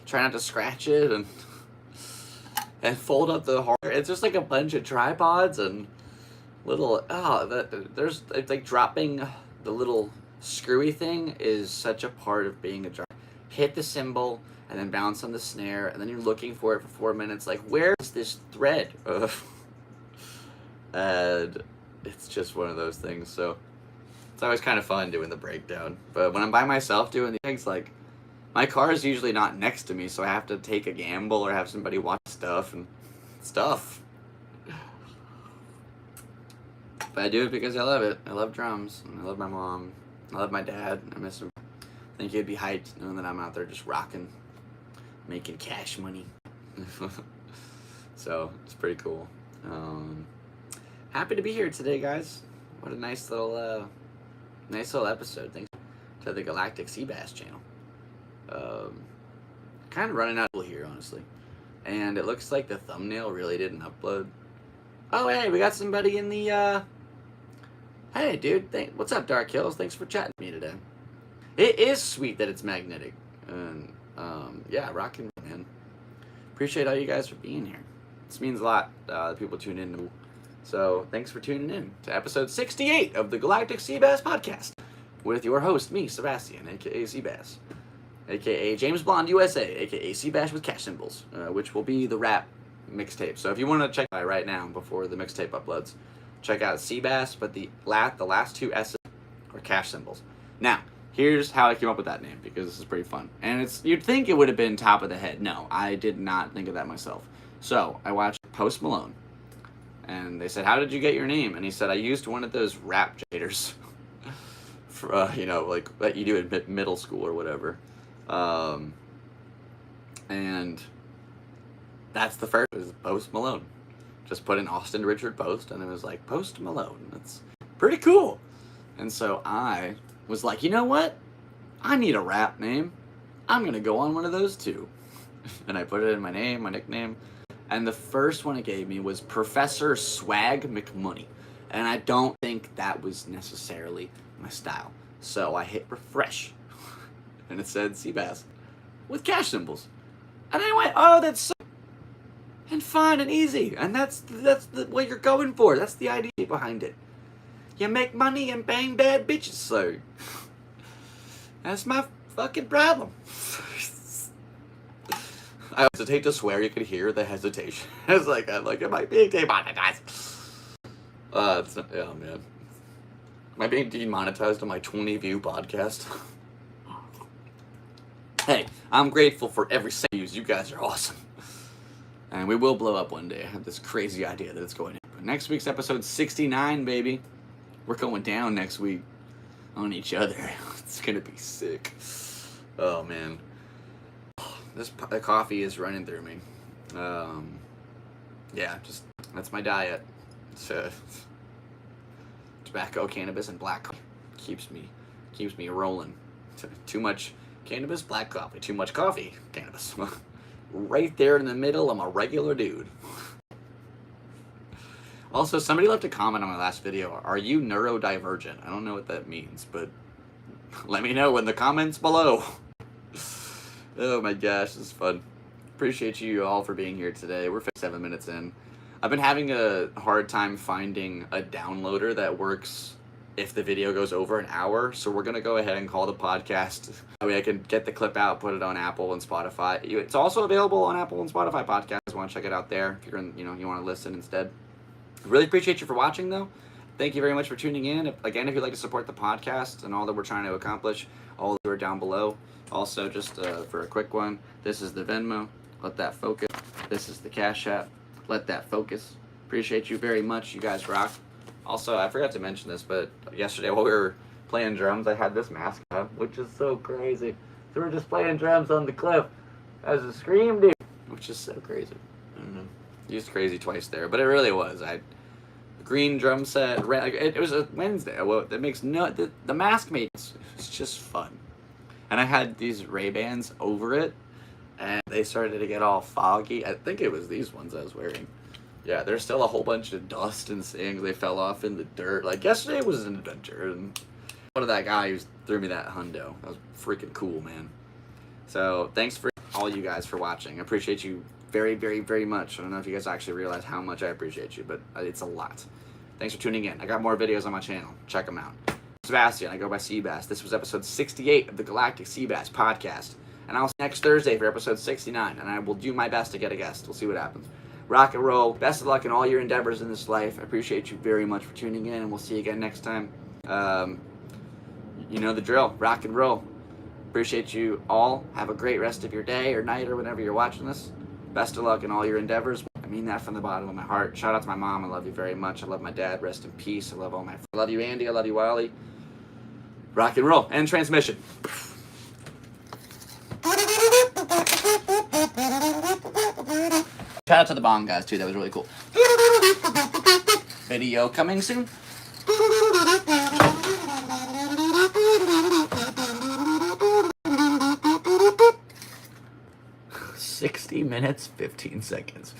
Try not to scratch it and fold up the hardware." It's just like a bunch of tripods and little there's like dropping the little screwy thing is such a part of being a drummer. Hit the cymbal and then bounce on the snare, and then you're looking for it for 4 minutes. Like, where is this thread? And it's just one of those things. So it's always kind of fun doing the breakdown. But when I'm by myself doing the things, like, my car is usually not next to me, so I have to take a gamble or have somebody watch stuff. But I do it because I love it. I love drums, and I love my mom. I love my dad. I miss him. I think he'd be hyped knowing that I'm out there just rocking, making cash money. So it's pretty cool. Happy to be here today, guys. What a nice little episode. Thanks to the Galactic Seabass channel. Kind of running out of here, honestly. And it looks like the thumbnail really didn't upload. Oh, hey, we got somebody in the, Hey, dude, what's up, Dark Hills? Thanks for chatting with me today. It is sweet that it's magnetic. And, yeah, rockin', man. Appreciate all you guys for being here. This means a lot, that people tune in. So, thanks for tuning in to episode 68 of the Galactic Seabass Podcast with your host, me, Sebastian, a.k.a. Seabass, a.k.a. James Blonde USA, a.k.a. Seabass with cash symbols, which will be the rap mixtape. So, if you want to check it right now before the mixtape uploads, check out Seabass, but the last 2 S's are cash symbols. Now, here's how I came up with that name, because this is pretty fun. And you'd think it would have been top of the head. No, I did not think of that myself. So, I watched Post Malone. And they said, "How did you get your name?" And he said, "I used one of those rap generators, for, you know, like that you do in middle school or whatever." And that's the first. It was Post Malone. Just put in Austin Richard Post, and it was like Post Malone. That's pretty cool. And so I was like, you know what? I need a rap name. I'm gonna go on one of those too. And I put it in my name, my nickname. And the first one it gave me was Professor Swag McMoney. And I don't think that was necessarily my style. So I hit refresh. And it said Seabass with cash symbols. And I went, oh, that's so and fun and easy. And that's what you're going for. That's the idea behind it. You make money and bang bad bitches, so that's my fucking problem. I hesitate to swear. You could hear the hesitation. I was like, am I being demonetized? Oh man. Am I being demonetized on my 20-view podcast? Hey, I'm grateful for every cent you use. You guys are awesome. And we will blow up one day. I have this crazy idea that it's going to happen. Next week's episode 69, baby. We're going down next week on each other. It's going to be sick. Oh, man. The coffee is running through me. Yeah, just that's my diet. So tobacco, cannabis, and black coffee keeps me rolling. Too much cannabis, black coffee. Too much coffee, cannabis. Right there in the middle, I'm a regular dude. Also, somebody left a comment on my last video. Are you neurodivergent? I don't know what that means, but let me know in the comments below. Oh my gosh, this is fun. Appreciate you all for being here today. We're 7 minutes in. I've been having a hard time finding a downloader that works if the video goes over an hour, so we're gonna go ahead and call the podcast. That way I can get the clip out, put it on Apple and Spotify. It's also available on Apple and Spotify podcasts. Want to check it out there if you're in, you want to listen instead. Really appreciate you for watching, though. Thank you very much for tuning in. If you'd like to support the podcast and all that we're trying to accomplish, all of are down below. Also, just for a quick one, this is the Venmo. Let that focus. This is the Cashapp. Let that focus. Appreciate you very much. You guys rock. Also, I forgot to mention this, but yesterday while we were playing drums, I had this mask on, which is so crazy. So we're just playing drums on the cliff as a scream dude, which is so crazy. I don't know. Used crazy twice there, but it really was. Green drum set. It was a Wednesday. Well, that makes the mask made it's just fun. And I had these Ray-Bans over it, and they started to get all foggy. I think it was these ones I was wearing. Yeah, there's still a whole bunch of dust and things. They fell off in the dirt. Like, yesterday was an adventure. And one of that guy who threw me that hundo. That was freaking cool, man. So, thanks for all you guys for watching. I appreciate you very, very, very much. I don't know if you guys actually realize how much I appreciate you, but it's a lot. Thanks for tuning in. I got more videos on my channel. Check them out. Sebastian, I go by Seabass. This was episode 68 of the Galactic Seabass Podcast. And I'll see you next Thursday for episode 69. And I will do my best to get a guest. We'll see what happens. Rock and roll. Best of luck in all your endeavors in this life. I appreciate you very much for tuning in, and we'll see you again next time. You know the drill. Rock and roll. Appreciate you all. Have a great rest of your day or night or whenever you're watching this. Best of luck in all your endeavors. I mean that from the bottom of my heart. Shout out to my mom. I love you very much. I love my dad. Rest in peace. I love all my friends. I love you, Andy. I love you, Wiley. Rock and roll. End transmission. Shout out to the Bong guys, too. That was really cool. Video coming soon. 60 minutes, 15 seconds.